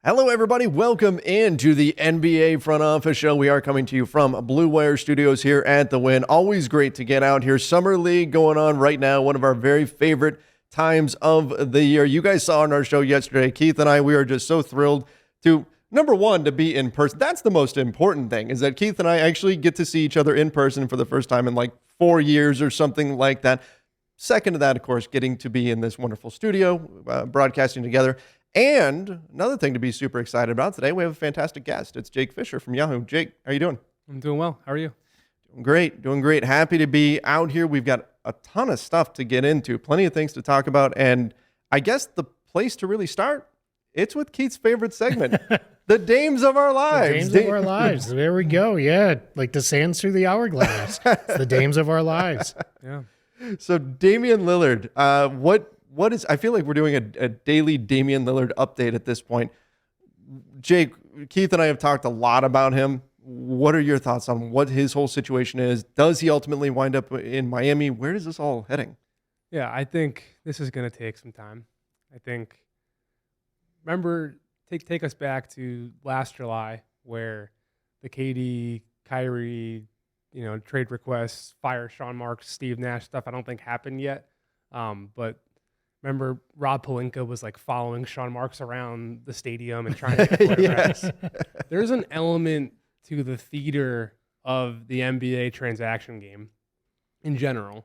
Hello, everybody. Welcome into the NBA Front Office Show. We are coming to you from Blue Wire Studios here at the Wynn. Always great to get out here. Summer League going on right now. One of our very favorite times of the year. You guys saw on our show yesterday, Keith and I, we are just so thrilled to, number one, to be in person. That's the most important thing, is that Keith and I actually get to see each other in person for the first time in like 4 years or something like that. Second to that, of course, getting to be in this wonderful studio, broadcasting together. And another thing to be super excited about today, we have a fantastic guest. It's Jake Fischer from Yahoo. Jake, how are you doing? I'm doing well. How are you? Doing great. Happy to be out here. We've got a ton of stuff to get into, plenty of things to talk about. And I guess the place to really start, it's with Keith's favorite segment, the Dames of Our Lives. The Dames of Our Lives. There we go. Yeah, like the sands through the hourglass. It's the Dames of Our Lives. Yeah. So Damian Lillard, what is, I feel like we're doing a daily Damian Lillard update at this point. Jake, Keith and I have talked a lot about him. What are your thoughts on what his whole situation is? Does he ultimately wind up in Miami? Where is this all heading? Yeah, I think this is going to take some time. I think, remember, take us back to last July where the KD, Kyrie, trade requests, fire Sean Marks, Steve Nash stuff I don't think happened yet. But remember, Rob Pelinka was like following Sean Marks around the stadium and trying to get photographs. Yes. There's an element to the theater of the NBA transaction game in general.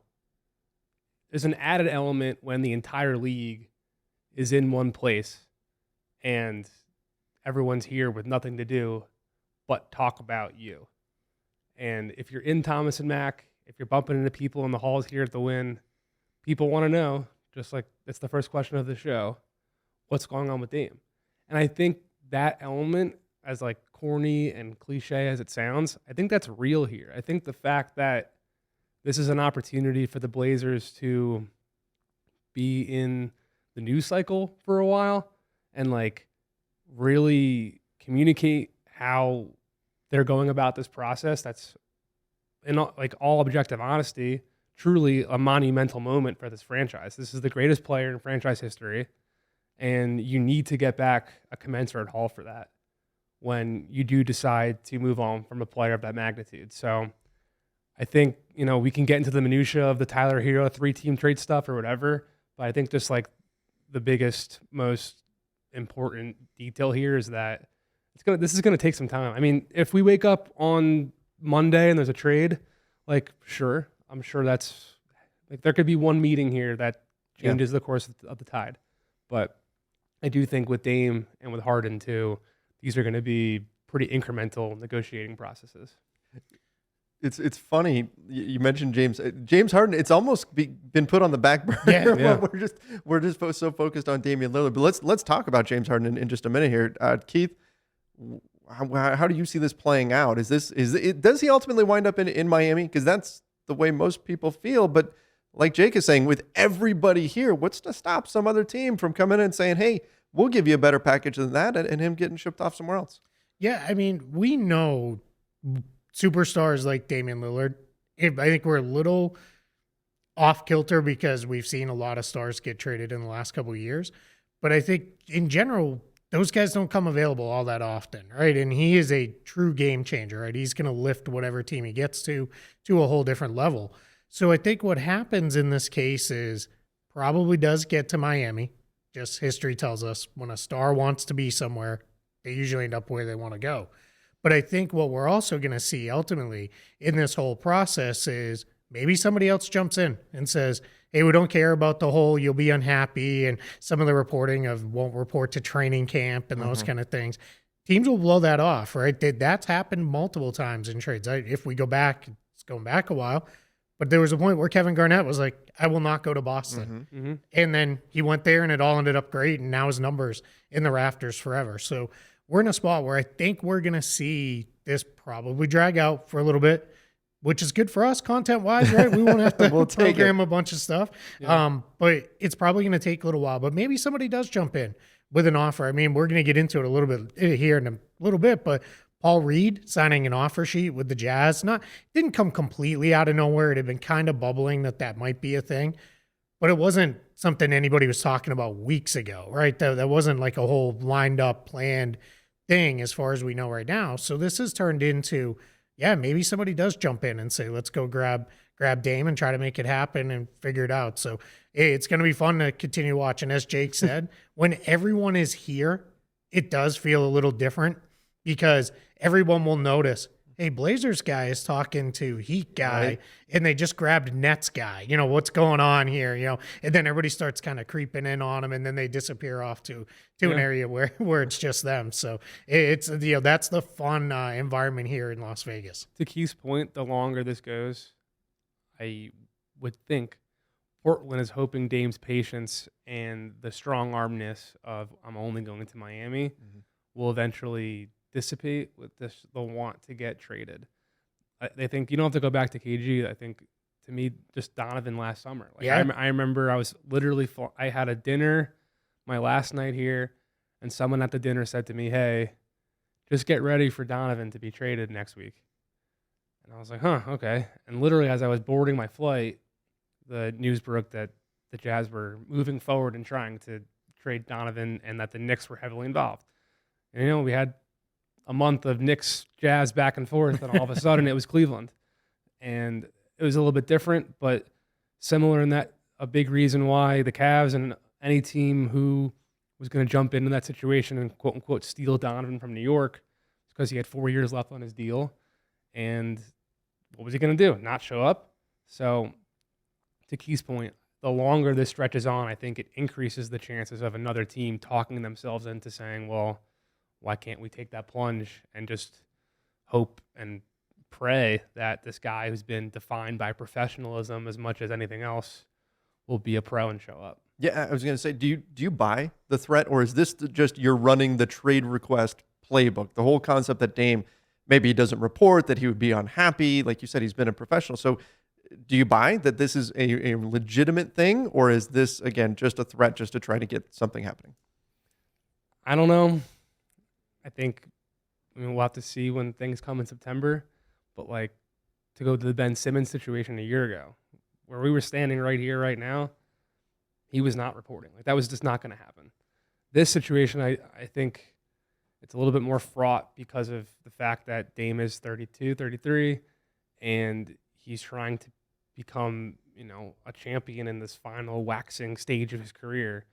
There's an added element when the entire league is in one place and everyone's here with nothing to do but talk about you. And if you're in Thomas and Mack, if you're bumping into people in the halls here at the Wynn, people want to know, just like it's the first question of the show, what's going on with Dame? And I think that element, as like corny and cliche as it sounds, I think that's real here. I think the fact that this is an opportunity for the Blazers to be in the news cycle for a while and like really communicate how they're going about this process, that's in like all objective honesty, truly a monumental moment for this franchise. This is the greatest player in franchise history, and you need to get back a commensurate haul for that when you do decide to move on from a player of that magnitude. So I think, we can get into the minutia of the Tyler Hero 3-team trade stuff or whatever, but I think just like the biggest, most important detail here is that this is going to take some time. I mean, if we wake up on Monday and there's a trade, like, sure, I'm sure that's like there could be one meeting here that changes the course of the tide. But I do think with Dame and with Harden too, these are going to be pretty incremental negotiating processes. It's funny you mentioned James Harden. It's almost been put on the back burner. Yeah. We're just so focused on Damian Lillard. But let's talk about James Harden in just a minute here. Keith, how do you see this playing out? Does he ultimately wind up in Miami? Because that's the way most people feel. But like Jake is saying, with everybody here, what's to stop some other team from coming in and saying, hey, we'll give you a better package than that, and him getting shipped off somewhere else? Yeah, I mean, we know superstars like Damian Lillard. I think we're a little off kilter because we've seen a lot of stars get traded in the last couple of years. But I think in general, those guys don't come available all that often, right? And he is a true game changer, right? He's going to lift whatever team he gets to a whole different level. So I think what happens in this case is probably does get to Miami. Just history tells us when a star wants to be somewhere, they usually end up where they want to go. But I think what we're also going to see ultimately in this whole process is maybe somebody else jumps in and says, hey, we don't care about the whole you'll be unhappy and some of the reporting of won't report to training camp and those kind of things. Teams will blow that off, right? That's happened multiple times in trades. If we go back, it's going back a while, but there was a point where Kevin Garnett was like, I will not go to Boston. And then he went there and it all ended up great, and now his numbers in the rafters forever. So we're in a spot where I think we're going to see this probably drag out for a little bit, which is good for us content-wise, right? We won't have to program a bunch of stuff. Yeah. But it's probably going to take a little while. But maybe somebody does jump in with an offer. I mean, we're going to get into it a little bit here in a little bit, but Paul Reed signing an offer sheet with the Jazz didn't come completely out of nowhere. It had been kind of bubbling that might be a thing. but it wasn't something anybody was talking about weeks ago, right? That wasn't like a whole lined up, planned thing as far as we know right now. So this has turned into, yeah, maybe somebody does jump in and say, let's go grab Dame and try to make it happen and figure it out. So it's going to be fun to continue watching. As Jake said, when everyone is here, it does feel a little different because everyone will notice, hey, Blazers guy is talking to Heat guy, right, and they just grabbed Nets guy. What's going on here? And then everybody starts kind of creeping in on them, and then they disappear off to an area where it's just them. So it's that's the fun environment here in Las Vegas. To Keith's point, the longer this goes, I would think Portland is hoping Dame's patience and the strong armness of I'm only going to Miami will eventually dissipate with the want to get traded. They think you don't have to go back to KG. I think, to me, just Donovan last summer. I remember I was literally I had a dinner my last night here, and someone at the dinner said to me, hey, just get ready for Donovan to be traded next week. And I was like, huh, okay. And literally as I was boarding my flight, the news broke that the Jazz were moving forward and trying to trade Donovan and that the Knicks were heavily involved. And, we had a month of Knicks Jazz back and forth, and all of a sudden it was Cleveland. And it was a little bit different, but similar in that a big reason why the Cavs and any team who was going to jump into that situation and quote unquote steal Donovan from New York is because he had 4 years left on his deal. And what was he going to do? Not show up? So to Keith's point, the longer this stretches on, I think it increases the chances of another team talking themselves into saying, well, why can't we take that plunge and just hope and pray that this guy who's been defined by professionalism as much as anything else will be a pro and show up? Yeah, I was going to say, do you buy the threat, or is this just you're running the trade request playbook? The whole concept that Dame, maybe he doesn't report, that he would be unhappy. Like you said, he's been a professional. So do you buy that this is a legitimate thing, or is this, again, just a threat just to try to get something happening? I don't know. I think we'll have to see when things come in September. But, to go to the Ben Simmons situation a year ago, where we were standing right here, right now, he was not reporting. That was just not going to happen. This situation, I think it's a little bit more fraught because of the fact that Dame is 32, 33, and he's trying to become, a champion in this final waxing stage of his career.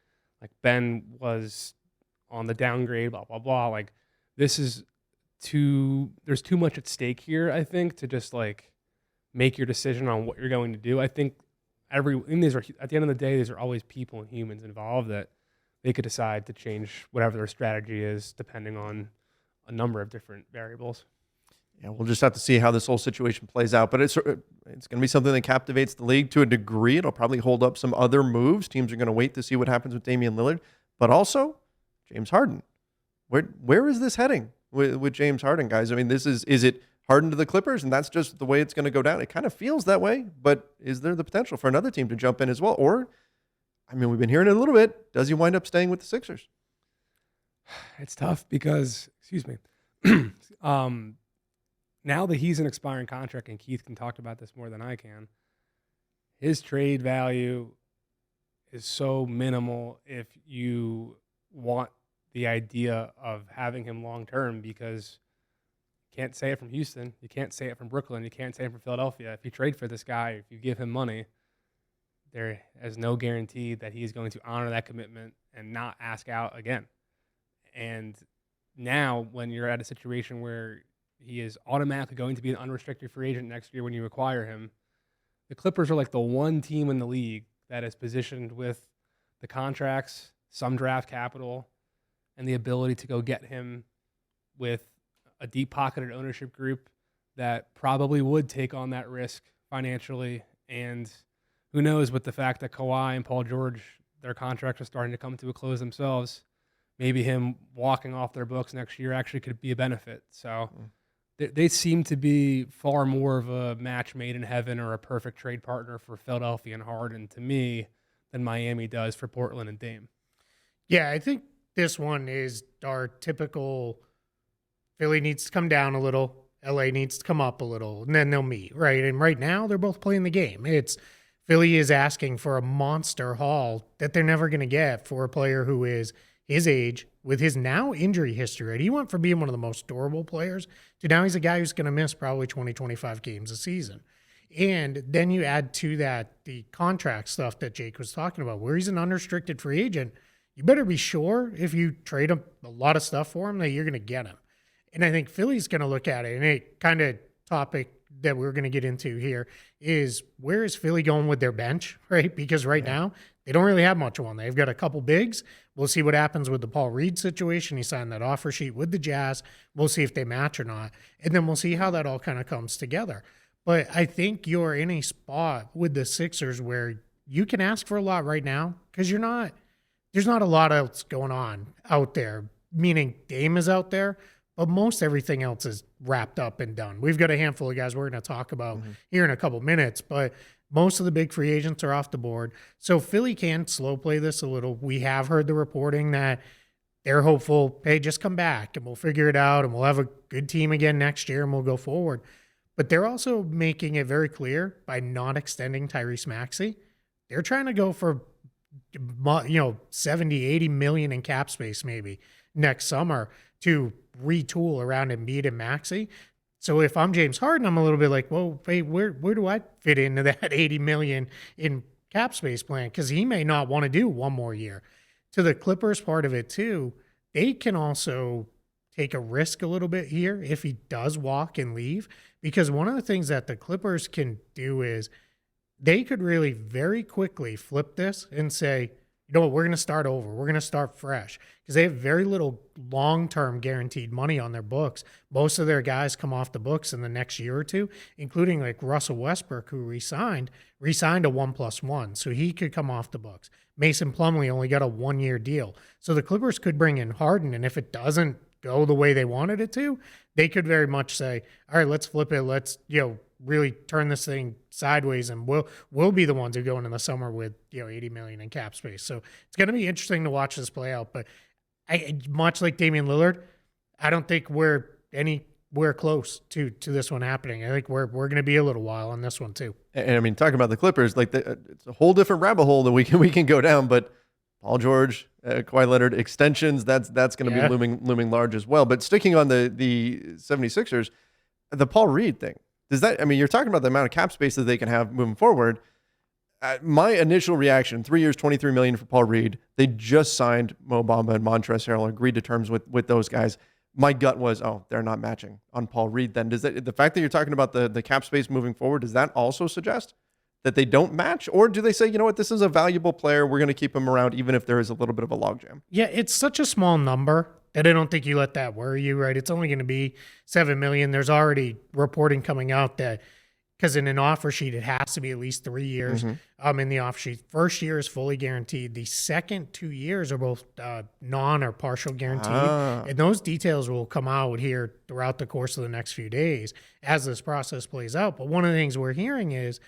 Ben was on the downgrade, blah, blah, blah. There's too much at stake here, I think, to just make your decision on what you're going to do. I think at the end of the day, these are always people and humans involved that they could decide to change whatever their strategy is depending on a number of different variables. Yeah, we'll just have to see how this whole situation plays out. But it's going to be something that captivates the league to a degree. It'll probably hold up some other moves. Teams are going to wait to see what happens with Damian Lillard. But also, James Harden. Where is this heading with James Harden, guys? I mean, is it Harden to the Clippers, and that's just the way it's going to go down? It kind of feels that way, but is there the potential for another team to jump in as well? Or, we've been hearing it a little bit. Does he wind up staying with the Sixers? It's tough because, excuse me, now that he's an expiring contract, and Keith can talk about this more than I can, his trade value is so minimal if you want the idea of having him long-term, because you can't say it from Houston, you can't say it from Brooklyn, you can't say it from Philadelphia. If you trade for this guy, if you give him money, there is no guarantee that he is going to honor that commitment and not ask out again. And now when you're at a situation where he is automatically going to be an unrestricted free agent next year when you acquire him, the Clippers are the one team in the league that is positioned with the contracts, some draft capital, and the ability to go get him with a deep-pocketed ownership group that probably would take on that risk financially. And who knows, with the fact that Kawhi and Paul George, their contracts are starting to come to a close themselves, maybe him walking off their books next year actually could be a benefit. So they seem to be far more of a match made in heaven or a perfect trade partner for Philadelphia and Harden, to me, than Miami does for Portland and Dame. Yeah, I think this one is our typical Philly needs to come down a little, LA needs to come up a little, and then they'll meet, right? And right now, they're both playing the game. It's Philly is asking for a monster haul that they're never going to get for a player who is his age with his now injury history. Right? He went from being one of the most durable players to now he's a guy who's going to miss probably 20, 25 games a season. And then you add to that the contract stuff that Jake was talking about, where he's an unrestricted free agent. You better be sure if you trade him a lot of stuff for him that you're going to get him. And I think Philly's going to look at it, and a kind of topic that we're going to get into here is where is Philly going with their bench, right? Because right now they don't really have much on. They've got a couple bigs. We'll see what happens with the Paul Reed situation. He signed that offer sheet with the Jazz. We'll see if they match or not. And then we'll see how that all kind of comes together. But I think you're in a spot with the Sixers where you can ask for a lot right now because there's not a lot else going on out there, meaning Dame is out there, but most everything else is wrapped up and done. We've got a handful of guys we're going to talk about here in a couple minutes, but most of the big free agents are off the board. So Philly can slow play this a little. We have heard the reporting that they're hopeful, hey, just come back and we'll figure it out and we'll have a good team again next year and we'll go forward. But they're also making it very clear by not extending Tyrese Maxey. They're trying to go for 70, 80 million in cap space maybe next summer to retool around Embiid and Maxey. So if I'm James Harden, I'm a little bit like, well, hey, where do I fit into that 80 million in cap space plan? Because he may not want to do one more year. To the Clippers part of it too, they can also take a risk a little bit here if he does walk and leave. Because one of the things that the Clippers can do is they could really very quickly flip this and say, you know what, we're going to start over. We're going to start fresh because they have very little long-term guaranteed money on their books. Most of their guys come off the books in the next year or two, including like Russell Westbrook, who resigned a 1+1, so he could come off the books. Mason Plumlee only got a 1-year deal. So the Clippers could bring in Harden, and if it doesn't go the way they wanted it to, they could very much say, all right, let's flip it. Let's, really turn this thing sideways, and we'll be the ones who go into the summer with 80 million in cap space. So it's going to be interesting to watch this play out. But much like Damian Lillard, I don't think we're anywhere close to this one happening. I think we're going to be a little while on this one too. And I mean, talking about the Clippers, like it's a whole different rabbit hole that we can go down. But Paul George, Kawhi Leonard extensions, that's going to be looming large as well. But sticking on the 76ers, the Paul Reed thing. Does that, I mean, you're talking about the amount of cap space that they can have moving forward. My initial reaction, 3 years, $23 million for Paul Reed. They just signed Mo Bamba and Montrezl Harrell, agreed to terms with those guys. My gut was, they're not matching on Paul Reed. Then does that, the fact that you're talking about the cap space moving forward, does that also suggest that they don't match? Or do they say, you know what, this is a valuable player, we're going to keep him around even if there is a little bit of a logjam? Yeah, it's such a small number that I don't think you let that worry you, right? It's only going to be $7 million. There's already reporting coming out that because in an offer sheet, it has to be at least 3 years in the offer sheet. First year is fully guaranteed. The second 2 years are both non or partial guaranteed. And those details will come out here throughout the course of the next few days as this process plays out. But one of the things we're hearing is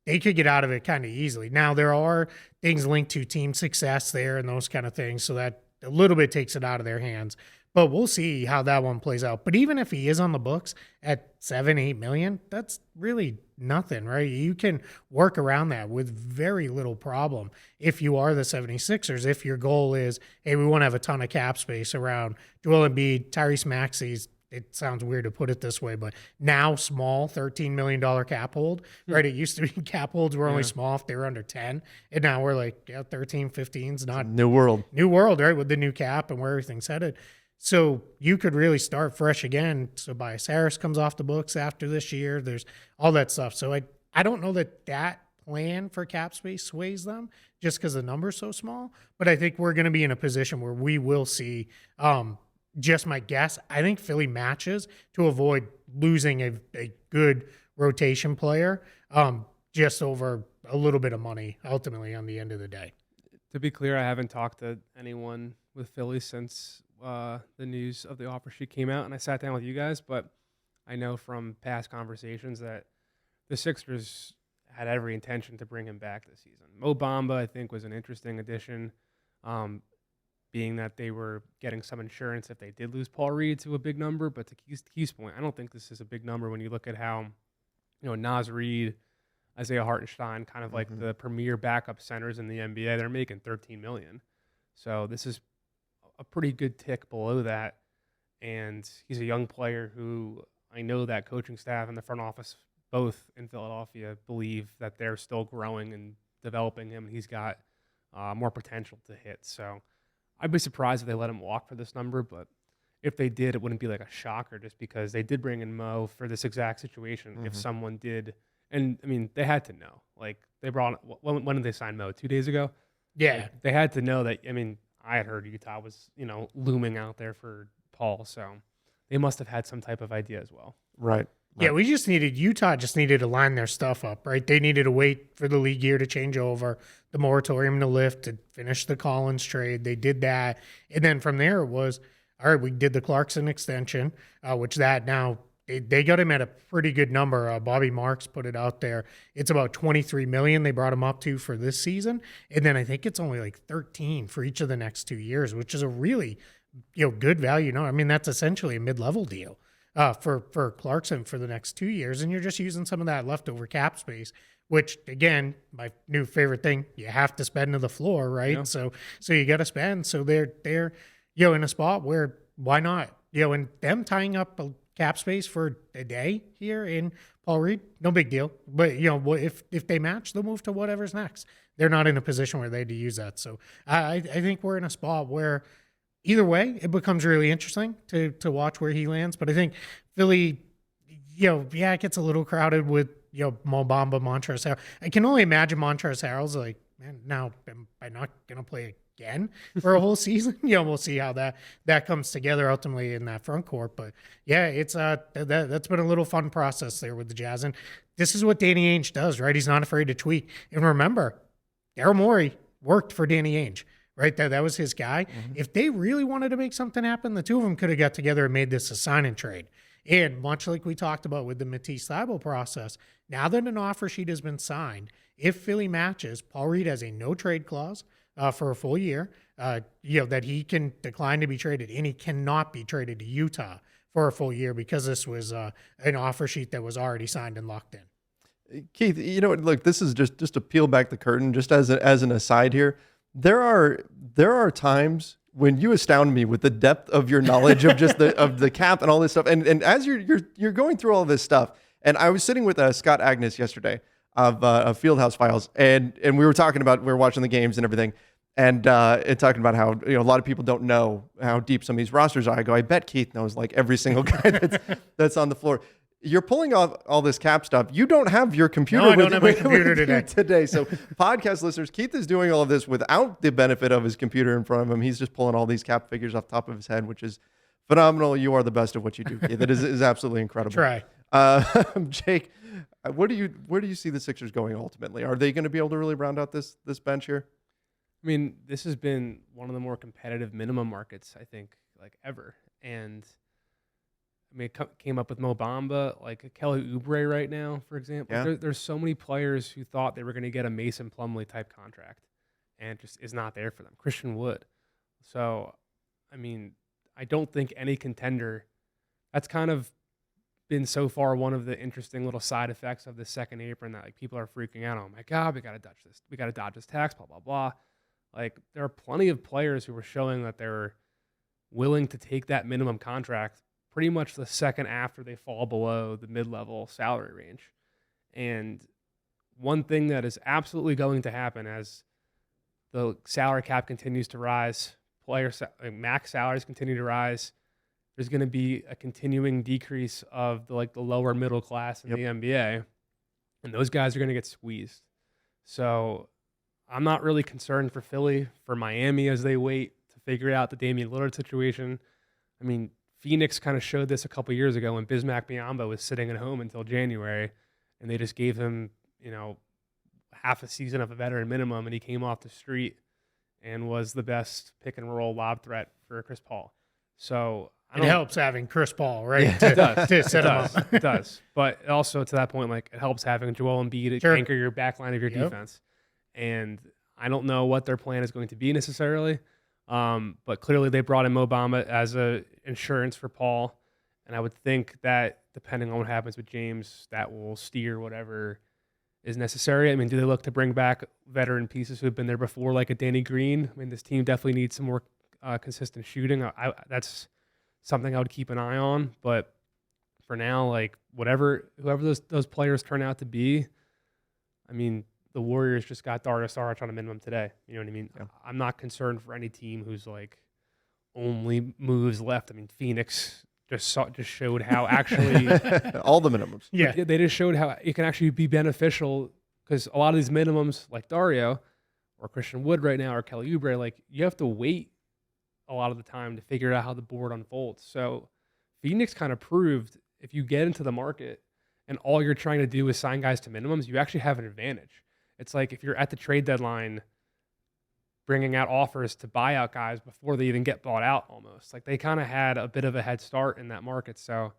they could get out of it kind of easily. Now, there are things linked to team success there and those kind of things, so that a little bit takes it out of their hands. But we'll see how that one plays out. But even if he is on the books at $7-8 million, that's really nothing, right? You can work around that with very little problem if you are the 76ers. If your goal is, hey, we want to have a ton of cap space around Joel Embiid, Tyrese Maxey's, it sounds weird to put it this way, but now small $13 million cap hold, right? It used to be cap holds were only small if they were under 10. And now we're like, 13, 15 is not New world, right? With the new cap and where everything's headed. So you could really start fresh again. So Tobias Harris comes off the books after this year. There's all that stuff. So I don't know that plan for cap space sways them just because the number's so small. But I think we're going to be in a position where we will see, just my guess, I think Philly matches to avoid losing a good rotation player just over a little bit of money ultimately on the end of the day. To be clear, I haven't talked to anyone with Philly since the news of the offer sheet came out, and I sat down with you guys, but I know from past conversations that the Sixers had every intention to bring him back this season. Mo Bamba, I think, was an interesting addition, being that they were getting some insurance if they did lose Paul Reed to a big number. But to Keith's point, I don't think this is a big number when you look at how, Naz Reid Isaiah Hartenstein, kind of like Mhm. the premier backup centers in the NBA. They're making $13 million. So this is a pretty good tick below that. And he's a young player who I know that coaching staff and the front office, both in Philadelphia, believe that they're still growing and developing him. He's got more potential to hit. So I'd be surprised if they let him walk for this number, but if they did, it wouldn't be like a shocker just because they did bring in Mo for this exact situation. If Mhm. someone did, and I mean, they had to know. Like, they brought, when did they sign Mo? 2 days ago? Yeah. Like, they had to know that, I mean, I had heard Utah was, looming out there for Paul, so they must have had some type of idea as well. Right. Yeah, Utah just needed to line their stuff up, right? They needed to wait for the league year to change over, the moratorium to lift, to finish the Collins trade. They did that. And then from there it was, all right, we did the Clarkson extension, which that now they got him at a pretty good number. Bobby Marks put it out there. It's about $23 million they brought him up to for this season. And then I think it's only like 13 for each of the next 2 years, which is a really, good value. No, I mean, that's essentially a mid-level deal. For Clarkson for the next 2 years, and you're just using some of that leftover cap space, which again, my new favorite thing, you have to spend to the floor, right? Yeah. So you got to spend. So they're in a spot where why not? And them tying up a cap space for a day here in Paul Reed, no big deal. But if they match, they'll move to whatever's next. They're not in a position where they had to use that. So I think we're in a spot where either way, it becomes really interesting to watch where he lands. But I think Philly, it gets a little crowded with, Mo Bamba, Montrezl Harrell. I can only imagine Montrezl Harrell's like, man, now am I not going to play again for a whole season? We'll see how that comes together ultimately in that front court. But yeah, it's that's been a little fun process there with the Jazz. And this is what Danny Ainge does, right? He's not afraid to tweak. And remember, Daryl Morey worked for Danny Ainge. Right, that was his guy. Mm-hmm. If they really wanted to make something happen, the two of them could have got together and made this a sign and trade. And much like we talked about with the Matisse Thybulle process, now that an offer sheet has been signed, if Philly matches, Paul Reed has a no trade clause for a full year. That he can decline to be traded, and he cannot be traded to Utah for a full year because this was an offer sheet that was already signed and locked in. Keith, look, this is just to peel back the curtain, just as an aside here. There are times when you astound me with the depth of your knowledge of just the cap and all this stuff. And as you're going through all this stuff, and I was sitting with Scott Agnes yesterday of Fieldhouse Files, and we were talking about, we were watching the games and everything, and talking about how a lot of people don't know how deep some of these rosters are. I go, I bet Keith knows like every single guy that's on the floor. You're pulling off all this cap stuff. You don't have your computer. No, I don't have my computer today. So podcast listeners, Keith is doing all of this without the benefit of his computer in front of him. He's just pulling all these cap figures off the top of his head, which is phenomenal. You are the best of what you do, Keith. It is absolutely incredible. Try. Jake, where do you see the Sixers going ultimately? Are they going to be able to really round out this bench here? I mean, this has been one of the more competitive minimum markets, I think, like ever. And I mean, it came up with Mo Bamba, like Kelly Oubre right now, for example. Yeah. There's so many players who thought they were going to get a Mason Plumlee type contract, and it just is not there for them. Christian Wood. So, I mean, I don't think any contender. That's kind of been so far one of the interesting little side effects of the second apron that like people are freaking out on. Oh my God, we got to dodge this. We got to dodge this tax. Blah blah blah. Like there are plenty of players who were showing that they're willing to take that minimum contract pretty much the second after they fall below the mid-level salary range. And one thing that is absolutely going to happen as the salary cap continues to rise, max salaries continue to rise, there's going to be a continuing decrease of the lower middle class in the NBA, and those guys are going to get squeezed. So I'm not really concerned for Philly, for Miami as they wait to figure out the Damian Lillard situation. I mean, Phoenix kind of showed this a couple years ago when Bismack Biyombo was sitting at home until January, and they just gave him, half a season of a veteran minimum, and he came off the street and was the best pick and roll lob threat for Chris Paul. So it helps having Chris Paul, right? Yeah, it does. To set him up. It does. But also to that point, like it helps having Joel Embiid to anchor your back line of your defense. And I don't know what their plan is going to be necessarily. But clearly they brought in Mo Bamba as a insurance for Paul. And I would think that depending on what happens with James, that will steer whatever is necessary. I mean, do they look to bring back veteran pieces who have been there before, like a Danny Green? I mean, this team definitely needs some more consistent shooting. That's something I would keep an eye on. But for now, like whoever those players turn out to be, I mean, the Warriors just got Dario Saric on a minimum today. You know what I mean? Yeah. I'm not concerned for any team who's like only moves left. I mean, Phoenix just showed how actually all the minimums. Yeah. they just showed how it can actually be beneficial, because a lot of these minimums, like Dario or Christian Wood right now or Kelly Oubre, like you have to wait a lot of the time to figure out how the board unfolds. So Phoenix kind of proved if you get into the market and all you're trying to do is sign guys to minimums, you actually have an advantage. It's like if you're at the trade deadline bringing out offers to buy out guys before they even get bought out almost. Like they kind of had a bit of a head start in that market. So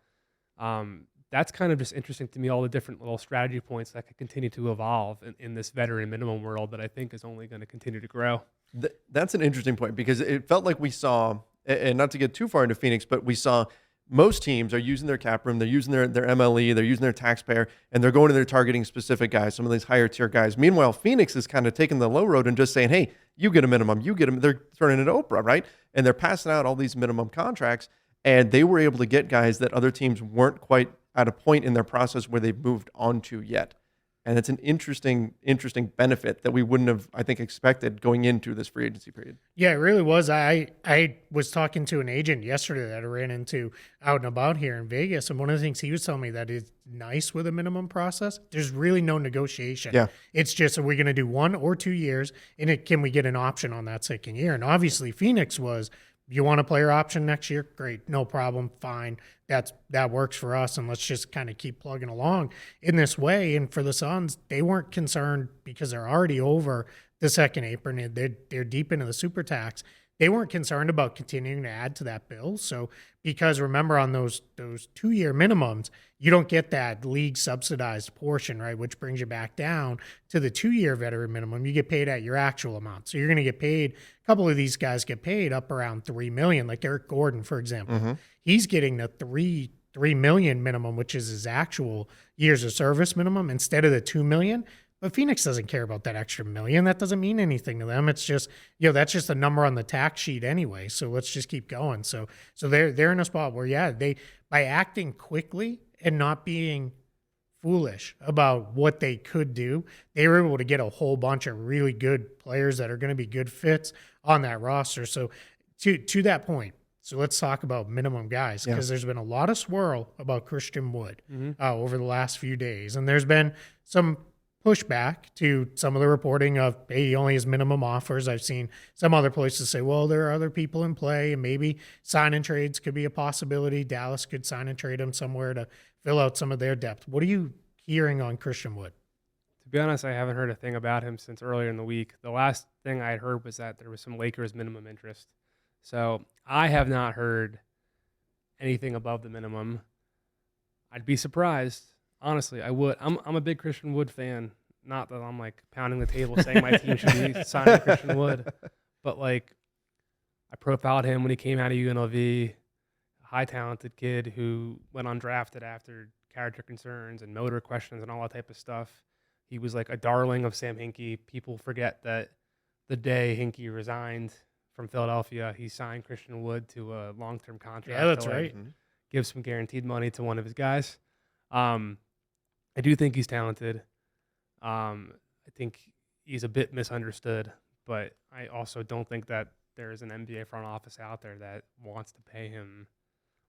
that's kind of just interesting to me, all the different little strategy points that could continue to evolve in this veteran minimum world that I think is only going to continue to grow. That's an interesting point, because it felt like we saw, and not to get too far into Phoenix, but we saw most teams are using their cap room, they're using their MLE, they're using their taxpayer, and they're going to their targeting specific guys, some of these higher tier guys. Meanwhile, Phoenix is kind of taking the low road and just saying, hey, you get a minimum, you get them. They're turning it Oprah, right? And they're passing out all these minimum contracts, and they were able to get guys that other teams weren't quite at a point in their process where they've moved on to yet. And it's an interesting benefit that we wouldn't have, I think, expected going into this free agency period. Yeah, it really was. I was talking to an agent yesterday that I ran into out and about here in Vegas, and one of the things he was telling me that is nice with a minimum process, there's really no negotiation. Yeah. It's just, are we going to do 1 or 2 years, and can we get an option on that second year? And obviously Phoenix was, you want a player option next year? Great, no problem, fine. That works for us, and let's just kind of keep plugging along in this way. And for the Suns, they weren't concerned because they're already over the second apron and they're deep into the super tax. They weren't concerned about continuing to add to that bill. So because remember, on those 2-year minimums, you don't get that league subsidized portion, right? Which brings you back down to the 2-year veteran minimum. You get paid at your actual amount. So you're going to get paid, a couple of these guys get paid up around $3 million, like Eric Gordon, for example. Mm-hmm. He's getting the $3 million minimum, which is his actual years of service minimum, instead of the $2 million. But Phoenix doesn't care about that extra $1 million. That doesn't mean anything to them. It's just, that's just a number on the tax sheet anyway. So let's just keep going. So they're in a spot where, they, by acting quickly and not being foolish about what they could do, they were able to get a whole bunch of really good players that are going to be good fits on that roster. So to that point, so let's talk about minimum guys, because there's been a lot of swirl about Christian Wood over the last few days. And there's been some pushback to some of the reporting of, hey, he only has minimum offers. I've seen some other places say, well, there are other people in play, and maybe sign and trades could be a possibility. Dallas could sign and trade him somewhere to fill out some of their depth. What are you hearing on Christian Wood? To be honest, I haven't heard a thing about him since earlier in the week. The last thing I had heard was that there was some Lakers minimum interest. So I have not heard anything above the minimum. I'd be surprised. Honestly, I would. I'm a big Christian Wood fan. Not that I'm like pounding the table saying my team should be signing Christian Wood, but like I profiled him when he came out of UNLV, a high talented kid who went undrafted after character concerns and motor questions and all that type of stuff. He was like a darling of Sam Hinkie. People forget that the day Hinkie resigned from Philadelphia, he signed Christian Wood to a long-term contract. Yeah, that's to, right. Give some guaranteed money to one of his guys. I do think he's talented. I think he's a bit misunderstood, but I also don't think that there is an NBA front office out there that wants to pay him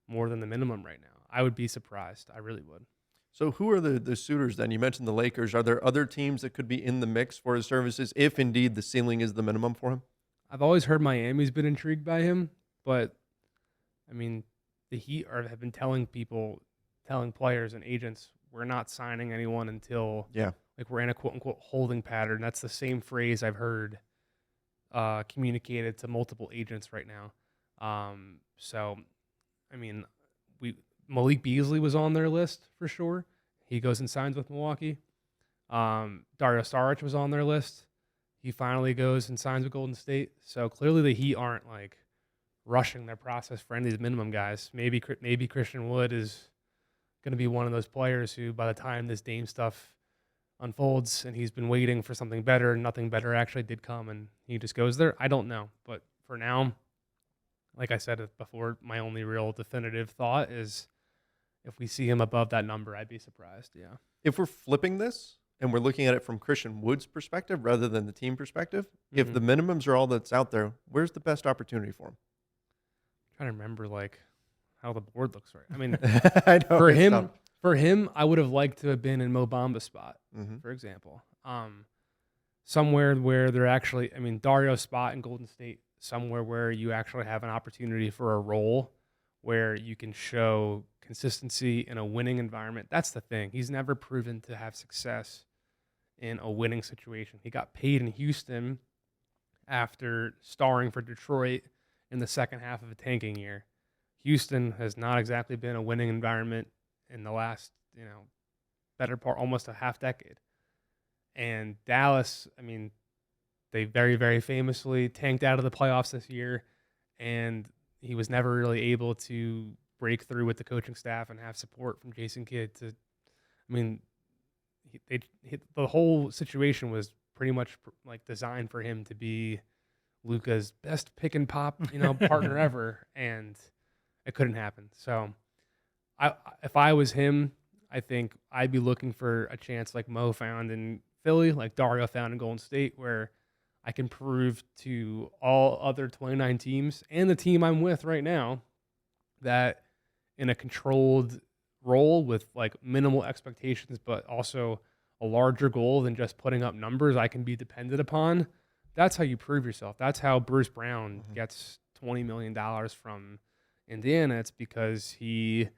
more than the minimum right now. I would be surprised. I really would. So who are the suitors then? You mentioned the Lakers. Are there other teams that could be in the mix for his services if indeed the ceiling is the minimum for him? I've always heard Miami's been intrigued by him, but I mean, the Heat have been telling players and agents, we're not signing anyone until like we're in a quote unquote holding pattern. That's the same phrase I've heard communicated to multiple agents right now. So, I mean, Malik Beasley was on their list for sure. He goes and signs with Milwaukee. Dario Saric was on their list. He finally goes and signs with Golden State. So clearly the Heat aren't like rushing their process for any of these minimum guys. Maybe Christian Wood is going to be one of those players who, by the time this Dame stuff unfolds and he's been waiting for something better and nothing better actually did come and he just goes there. I don't know. But for now, like I said before, my only real definitive thought is if we see him above that number, I'd be surprised. Yeah. If we're flipping this and we're looking at it from Christian Wood's perspective rather than the team perspective, if the minimums are all that's out there, where's the best opportunity for him? I'm trying to remember like how the board looks right. I mean, I know, for him, I would have liked to have been in Mo Bamba's spot, for example. Somewhere where they're actually, I mean, Dario's spot in Golden State, somewhere where you actually have an opportunity for a role where you can show consistency in a winning environment. That's the thing. He's never proven to have success in a winning situation. He got paid in Houston after starring for Detroit in the second half of a tanking year. Houston has not exactly been a winning environment in the last, better part, almost a half decade. And Dallas, I mean, they very, very famously tanked out of the playoffs this year, and he was never really able to break through with the coaching staff and have support from Jason Kidd the whole situation was pretty much like designed for him to be Luka's best pick and pop, partner ever, and it couldn't happen. So if I was him, I think I'd be looking for a chance like Mo found in Philly, like Dario found in Golden State, where I can prove to all other 29 teams and the team I'm with right now that in a controlled role with like minimal expectations, but also a larger goal than just putting up numbers I can be dependent upon. That's how you prove yourself. That's how Bruce Brown gets $20 million from Indiana. It's because he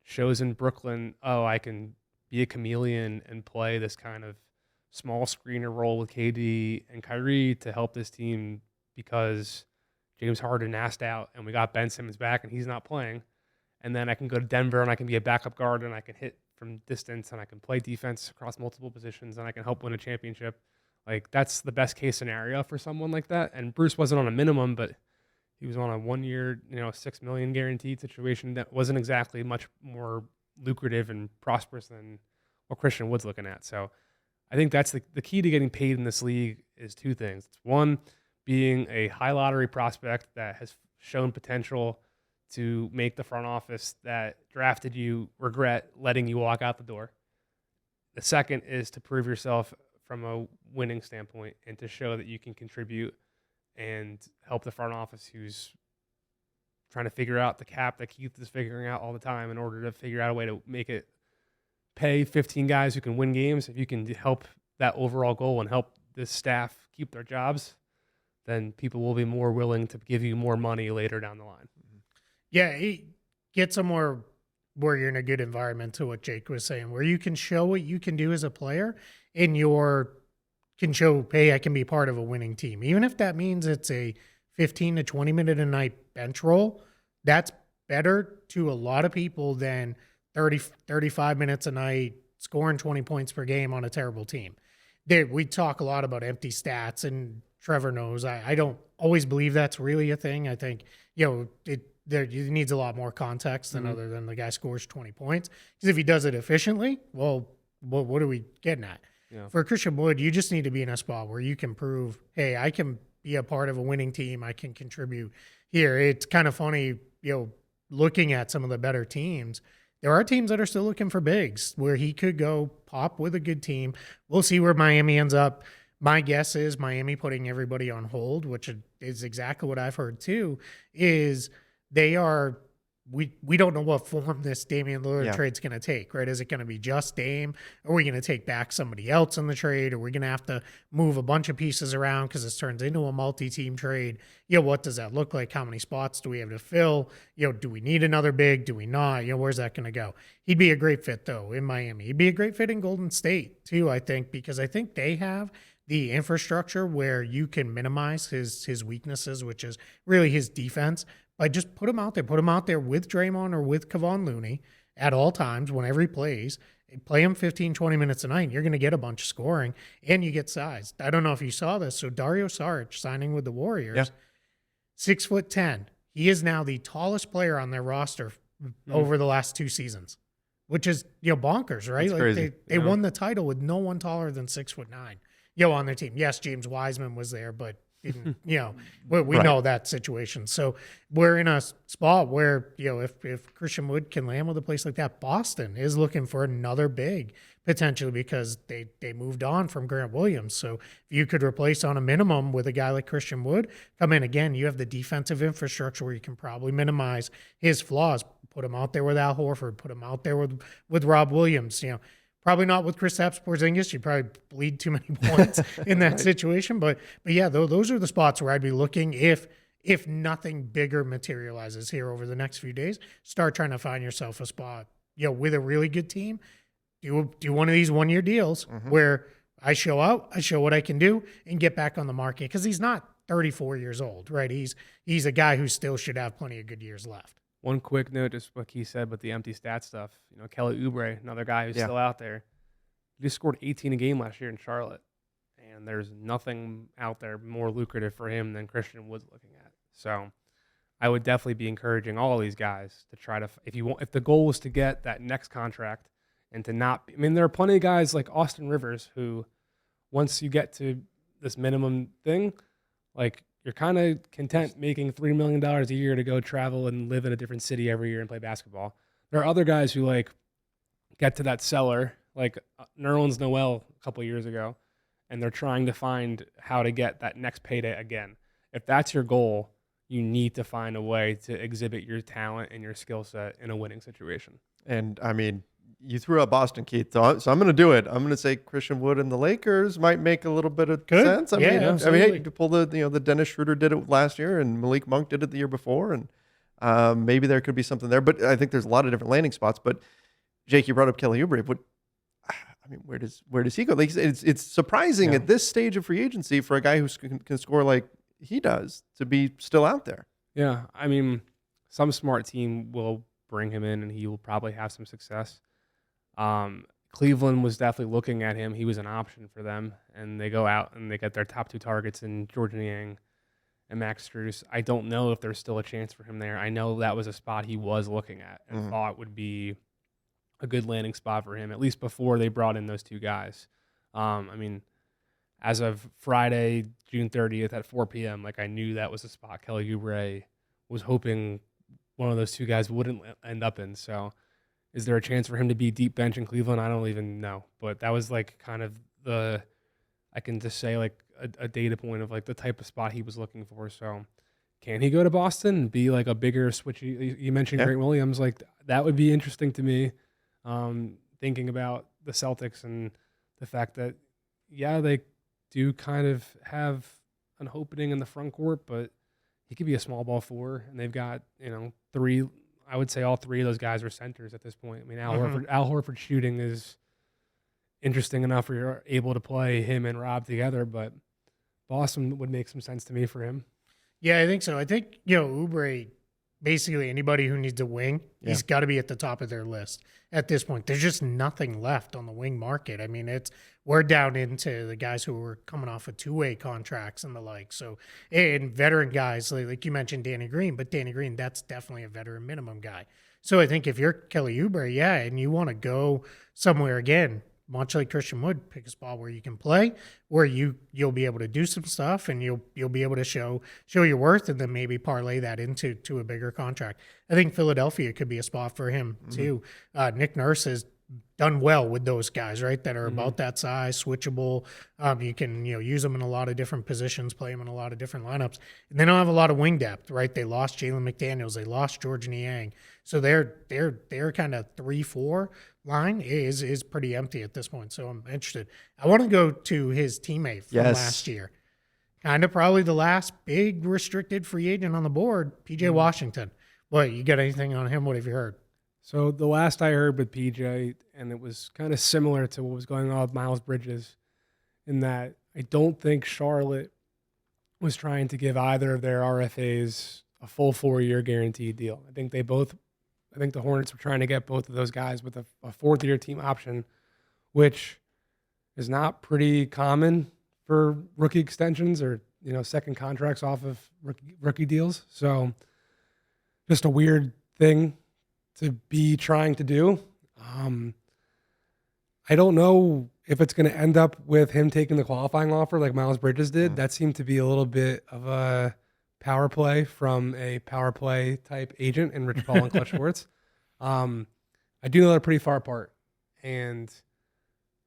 shows in Brooklyn, I can be a chameleon and play this kind of small screener role with KD and Kyrie to help this team because James Harden asked out and we got Ben Simmons back and he's not playing. And then I can go to Denver and I can be a backup guard and I can hit from distance and I can play defense across multiple positions and I can help win a championship. Like that's the best case scenario for someone like that. And Bruce wasn't on a minimum, but he was on a 1 year, $6 million guaranteed situation that wasn't exactly much more lucrative and prosperous than what Christian Wood's looking at. So I think that's the key to getting paid in this league is two things. It's one, being a high lottery prospect that has shown potential to make the front office that drafted you regret letting you walk out the door. The second is to prove yourself from a winning standpoint and to show that you can contribute and help the front office who's trying to figure out the cap that Keith is figuring out all the time in order to figure out a way to make it pay 15 guys who can win games. If you can help that overall goal and help this staff keep their jobs, then people will be more willing to give you more money later down the line. Yeah, get somewhere where you're in a good environment, to what Jake was saying, where you can show what you can do as a player and can show, hey, I can be part of a winning team. Even if that means it's a 15 to 20 minute a night bench role, that's better to a lot of people than 35 minutes a night, scoring 20 points per game on a terrible team. We talk a lot about empty stats, and Trevor knows I don't always believe that's really a thing. I think, it needs a lot more context than other than the guy scores 20 points. Because if he does it efficiently, well, what are we getting at? Yeah. For Christian Wood, you just need to be in a spot where you can prove, hey, I can be a part of a winning team. I can contribute here. It's kind of funny, looking at some of the better teams. There are teams that are still looking for bigs where he could go pop with a good team. We'll see where Miami ends up. My guess is Miami putting everybody on hold, which is exactly what I've heard too, is they are we don't know what form this Damian Lillard trade's going to take, right? Is it going to be just Dame? Are we going to take back somebody else in the trade? Are we going to have to move a bunch of pieces around because this turns into a multi-team trade? What does that look like? How many spots do we have to fill? Do we need another big? Do we not? Where's that going to go? He'd be a great fit, though, in Miami. He'd be a great fit in Golden State, too, I think, because I think they have the infrastructure where you can minimize his weaknesses, which is really his defense. By just put him out there. Put him out there with Draymond or with Kevon Looney at all times whenever he plays. Play him 15, 20 minutes a night, and you're going to get a bunch of scoring, and you get size. I don't know if you saw this. So Dario Saric signing with the Warriors, 6'10". He is now the tallest player on their roster over the last 2 seasons. which is, bonkers, right? That's like crazy. they won the title with no one taller than 6'9", on their team. Yes, James Wiseman was there, but didn't, we know that situation. So we're in a spot where, if Christian Wood can land with a place like that, Boston is looking for another big potentially because they moved on from Grant Williams. So if you could replace on a minimum with a guy like Christian Wood, come in again, you have the defensive infrastructure where you can probably minimize his flaws. Put him out there with Al Horford, put him out there with Rob Williams, Probably not with Kristaps Porzingis. You'd probably bleed too many points in that situation. But yeah, those are the spots where I'd be looking if nothing bigger materializes here over the next few days. Start trying to find yourself a spot, with a really good team. Do one of these 1-year deals where I show out, I show what I can do, and get back on the market because he's not 34 years old, right? He's a guy who still should have plenty of good years left. One quick note, just what he said with the empty stat stuff. Kelly Oubre, another guy who's still out there. He just scored 18 a game last year in Charlotte, and there's nothing out there more lucrative for him than Christian Wood's looking at. So I would definitely be encouraging all of these guys to try to, if the goal was to get that next contract and to not, there are plenty of guys like Austin Rivers who, once you get to this minimum thing, like, you're kind of content making $3 million a year to go travel and live in a different city every year and play basketball. There are other guys who get to that cellar, like Nerlens Noel a couple of years ago, and they're trying to find how to get that next payday again. If that's your goal, you need to find a way to exhibit your talent and your skill set in a winning situation. And you threw out Boston, Keith, so I'm going to do it. I'm going to say Christian Wood and the Lakers might make a little bit of sense. Absolutely. You pull the Dennis Schroeder did it last year, and Malik Monk did it the year before, and maybe there could be something there. But I think there's a lot of different landing spots. But Jake, you brought up Kelly Oubre. But where does he go? Like, it's surprising at this stage of free agency for a guy who can score like he does to be still out there. Yeah, some smart team will bring him in, and he will probably have some success. Cleveland was definitely looking at him. He was an option for them, and they go out and they get their top 2 targets in Jordan Niang and Max Strus. I don't know if there's still a chance for him there. I know that was a spot he was looking at and thought would be a good landing spot for him, at least before they brought in those 2 guys. As of Friday, June 30th at 4 p.m., I knew that was a spot Kelly Oubre was hoping one of those 2 guys wouldn't end up in. So is there a chance for him to be deep bench in Cleveland? I don't even know. But that was kind of I can just say a data point of the type of spot he was looking for. So can he go to Boston and be a bigger switch? You mentioned Grant Williams. That would be interesting to me, thinking about the Celtics and the fact that, they do kind of have an opening in the front court, but he could be a small ball 4, and they've got, 3. I would say all 3 of those guys are centers at this point. Al Horford shooting is interesting enough where you're able to play him and Rob together, but Boston would make some sense to me for him. Yeah, I think so. I think, Oubre, basically anybody who needs a wing, he's got to be at the top of their list at this point. There's just nothing left on the wing market. We're down into the guys who were coming off of 2-way contracts and the like. So, and veteran guys, like you mentioned Danny Green, but Danny Green, that's definitely a veteran minimum guy. So I think if you're Kelly Oubre, and you want to go somewhere again, much like Christian Wood, pick a spot where you can play, where you'll be able to do some stuff and you'll be able to show your worth, and then maybe parlay that into a bigger contract. I think Philadelphia could be a spot for him too. Nick Nurse has done well with those guys, right, that are about that size, switchable. You can use them in a lot of different positions, play them in a lot of different lineups, and they don't have a lot of wing depth, right? They lost Jalen McDaniels, they lost George Niang, so their kind of 3-4 line is pretty empty at this point. So I'm interested. I want to go to his teammate from last year, kind of probably the last big restricted free agent on the board, PJ Washington. What, you got anything on him? What have you heard? So the last I heard with PJ, and it was kind of similar to what was going on with Miles Bridges, in that I don't think Charlotte was trying to give either of their RFAs a full 4-year guaranteed deal. I think the Hornets were trying to get both of those guys with a 4th-year team option, which is not pretty common for rookie extensions or second contracts off of rookie deals. So just a weird thing to be trying to do. I don't know if it's going to end up with him taking the qualifying offer like Miles Bridges did. That seemed to be a little bit of a power play from a power play type agent in Rich Paul and Clutch Schwartz. I do know they're pretty far apart. And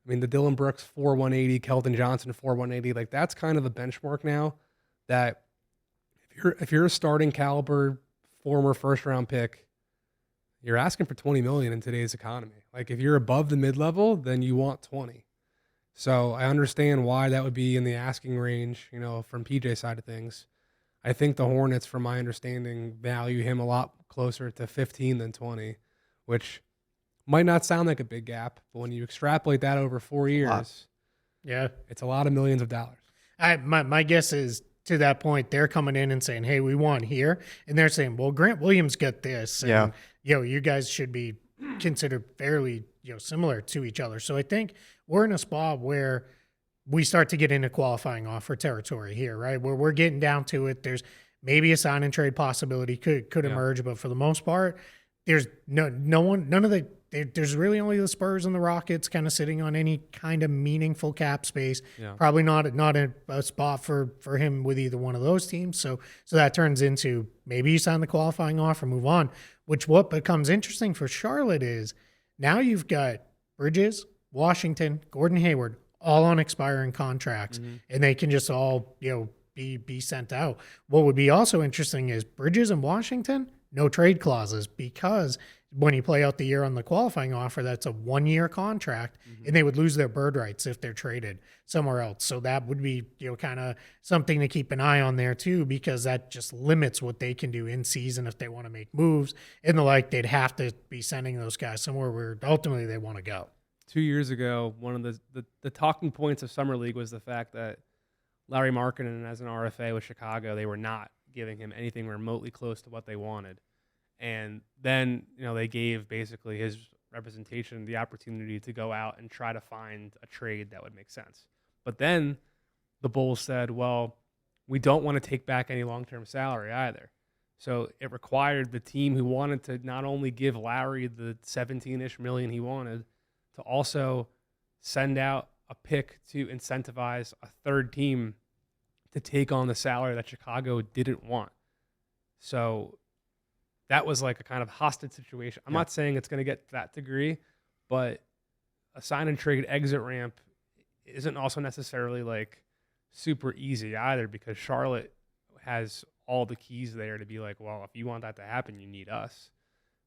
I mean, the Dylan Brooks 4,180, Kelton Johnson 4,180, like that's kind of a benchmark now that if you're a starting caliber former first round pick, you're asking for $20 million in today's economy. Like if you're above the mid-level, then you want 20. So I understand why that would be in the asking range, from PJ's side of things. I think the Hornets, from my understanding, value him a lot closer to 15 than 20, which might not sound like a big gap, but when you extrapolate that over 4 years, it's a lot of millions of dollars. My guess is, to that point, they're coming in and saying, hey, we want here. And they're saying, well, Grant Williams got this. And, you guys should be considered fairly, similar to each other. So I think we're in a spot where we start to get into qualifying offer territory here, right? Where we're getting down to it. There's maybe a sign and trade possibility could emerge, but for the most part, there's there's really only the Spurs and the Rockets kind of sitting on any kind of meaningful cap space. Yeah. Probably not a spot for him with either one of those teams. So that turns into maybe you sign the qualifying offer, move on. Which what becomes interesting for Charlotte is now you've got Bridges, Washington, Gordon Hayward, all on expiring contracts, and they can just all be sent out. What would be also interesting is Bridges and Washington, no trade clauses, because when you play out the year on the qualifying offer, that's a 1-year contract, and they would lose their bird rights if they're traded somewhere else. So that would be kind of something to keep an eye on there too, because that just limits what they can do in season if they want to make moves and the like. They'd have to be sending those guys somewhere where ultimately they want to go. 2 years ago, one of the talking points of Summer League was the fact that Larry Markkinen, as an RFA with Chicago, they were not giving him anything remotely close to what they wanted. And then, they gave basically his representation the opportunity to go out and try to find a trade that would make sense. But then the Bulls said, well, we don't want to take back any long-term salary either. So it required the team who wanted to not only give Larry the 17-ish million he wanted, to also send out a pick to incentivize a third team to take on the salary that Chicago didn't want. So that was like a kind of hostage situation. I'm not saying it's going to get to that degree, but a sign and trade exit ramp isn't also necessarily like super easy either, because Charlotte has all the keys there to be like, well, if you want that to happen, you need us.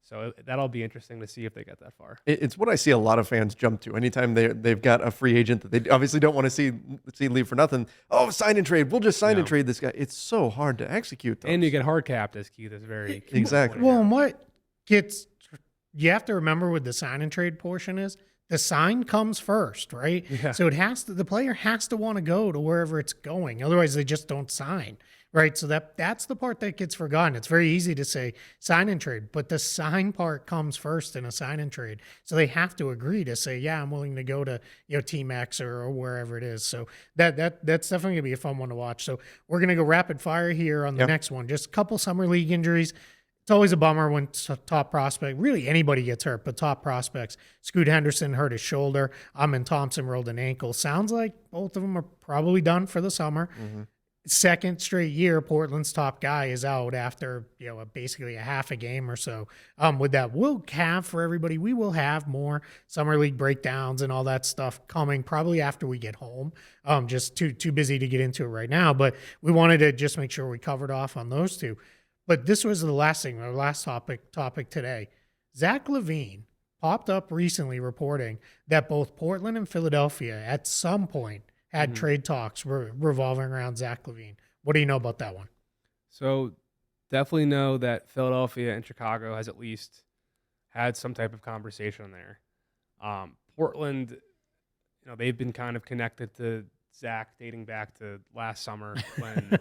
So that'll be interesting to see if they get that far. It's what I see a lot of fans jump to anytime they've got a free agent that they obviously don't want to see leave for nothing. Oh, sign and trade. We'll just sign and trade this guy. It's so hard to execute those. And you get hard capped, as Keith is very exactly. Well, and what you have to remember with the sign and trade portion is the sign comes first, right? Yeah. So the player has to want to go to wherever it's going. Otherwise, they just don't sign. Right, so that's the part that gets forgotten. It's very easy to say sign and trade, but the sign part comes first in a sign and trade. So they have to agree to say, yeah, I'm willing to go to Team X or wherever it is. So that's definitely gonna be a fun one to watch. So we're gonna go rapid fire here on the next one. Just a couple summer league injuries. It's always a bummer when top prospect, really anybody gets hurt, but top prospects. Scoot Henderson hurt his shoulder. Amin Thompson rolled an ankle. Sounds like both of them are probably done for the summer. Mm-hmm. Second straight year, Portland's top guy is out after basically a half a game or so. With that, we'll have for everybody. We will have more summer league breakdowns and all that stuff coming probably after we get home. Just too busy to get into it right now. But we wanted to just make sure we covered off on those two. But this was the last thing, our last topic today. Zach LaVine popped up recently reporting that both Portland and Philadelphia at some point had trade talks revolving around Zach LaVine. What do you know about that one? So definitely know that Philadelphia and Chicago has at least had some type of conversation there. Portland, they've been kind of connected to Zach dating back to last summer when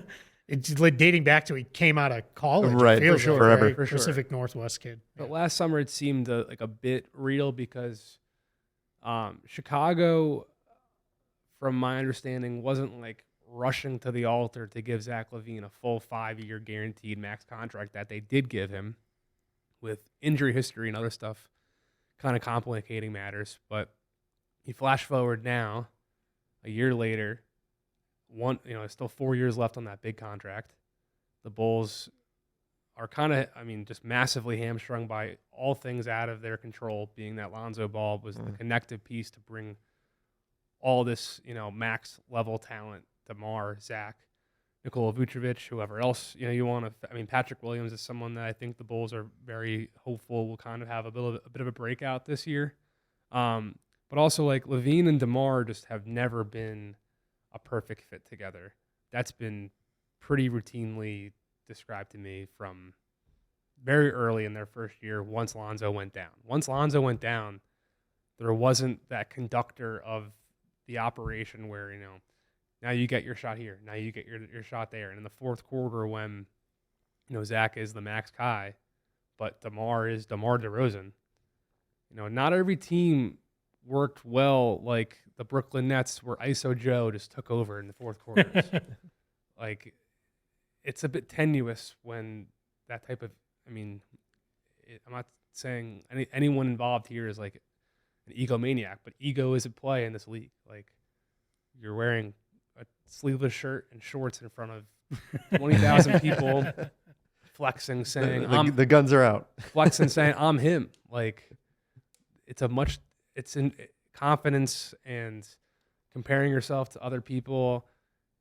it's like dating back to he came out of college. Right, for sure, forever. right? For Pacific Northwest kid. But last summer it seemed like a bit real because Chicago, from my understanding, wasn't like rushing to the altar to give Zach LaVine a full 5-year guaranteed max contract that they did give him, with injury history and other stuff kind of complicating matters. But you flash forward now, a year later, there's still 4 years left on that big contract. The Bulls are kind of, just massively hamstrung by all things out of their control, being that Lonzo Ball was the connective piece to bring all this, max level talent, DeMar, Zach, Nikola Vucevic, whoever else, you want to. Patrick Williams is someone that I think the Bulls are very hopeful will kind of have a bit of a breakout this year. But also, like, LaVine and DeMar just have never been a perfect fit together. That's been pretty routinely described to me from very early in their first year once Lonzo went down. Once Lonzo went down, there wasn't that conductor of the operation where, now you get your shot here, now you get your shot there. And in the fourth quarter when, Zach is the max guy, but DeMar is DeMar DeRozan, not every team worked well like the Brooklyn Nets where ISO Joe just took over in the fourth quarters. Like, it's a bit tenuous when that type of, I'm not saying anyone involved here is like an egomaniac, but ego is at play in this league. Like, you're wearing a sleeveless shirt and shorts in front of 20,000 people flexing, saying, the guns are out. Flexing, saying, I'm him. Like, it's in confidence, and comparing yourself to other people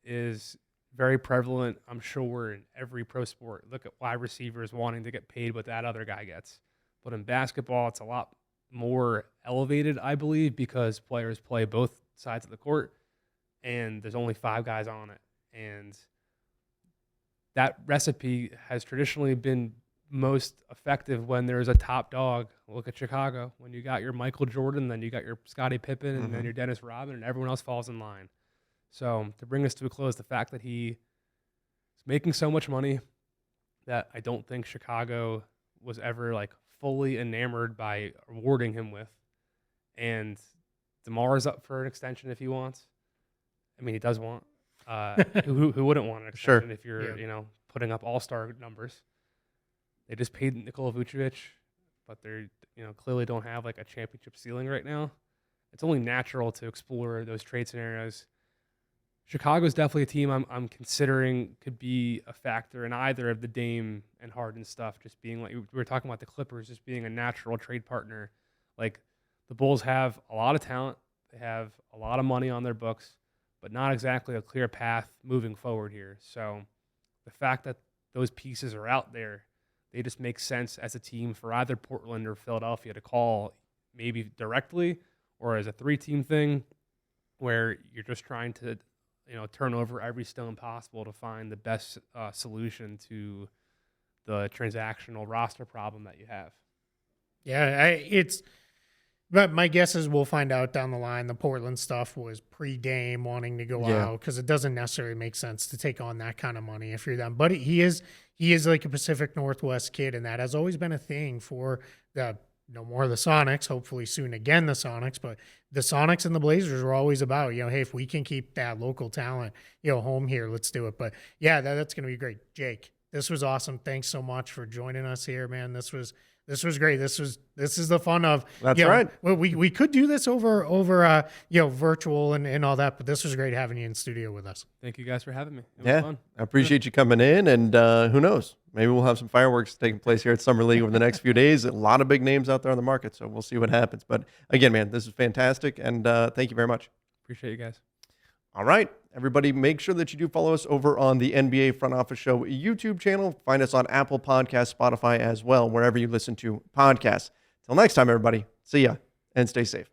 is very prevalent, I'm sure, in every pro sport. Look at wide receivers wanting to get paid what that other guy gets. But in basketball, it's a lot more elevated, I believe, because players play both sides of the court, and there's only 5 guys on it. And that recipe has traditionally been most effective when there's a top dog. Look at Chicago. When you got your Michael Jordan, then you got your Scottie Pippen, and then your Dennis Rodman, and everyone else falls in line. So to bring us to a close, the fact that he is making so much money that I don't think Chicago was ever like fully enamored by awarding him with, and DeMar is up for an extension if he wants. He does want. Who wouldn't want an extension if you're putting up all-star numbers? They just paid Nikola Vucevic, but they're clearly don't have like a championship ceiling right now. It's only natural to explore those trade scenarios. Chicago's definitely a team I'm considering could be a factor in either of the Dame and Harden stuff. Just being like we were talking about the Clippers, just being a natural trade partner. Like, the Bulls have a lot of talent, they have a lot of money on their books, but not exactly a clear path moving forward here. So the fact that those pieces are out there, they just make sense as a team for either Portland or Philadelphia to call, maybe directly or as a 3-team thing where you're just trying to turn over every stone possible to find the best solution to the transactional roster problem that you have. Yeah, but my guess is we'll find out down the line. The Portland stuff was pre-Dame wanting to go out, because it doesn't necessarily make sense to take on that kind of money if you're them. But he is like a Pacific Northwest kid, and that has always been a thing for the no more of the Sonics, hopefully soon again the Sonics, but the Sonics and the Blazers were always about, hey, if we can keep that local talent, home here, let's do it. But yeah, that's going to be great. Jake, this was awesome. Thanks so much for joining us here, man. This was great. This is the fun of, that's right. Well, we could do this over virtual and all that, but this was great having you in studio with us. Thank you guys for having me. It was fun. I appreciate you coming in, and who knows, maybe we'll have some fireworks taking place here at Summer League over the next few days. A lot of big names out there on the market, so we'll see what happens. But again, man, this is fantastic, and thank you very much. Appreciate you guys. All right, everybody, make sure that you do follow us over on the NBA Front Office Show YouTube channel. Find us on Apple Podcasts, Spotify as well, wherever you listen to podcasts. Till next time, everybody, see ya and stay safe.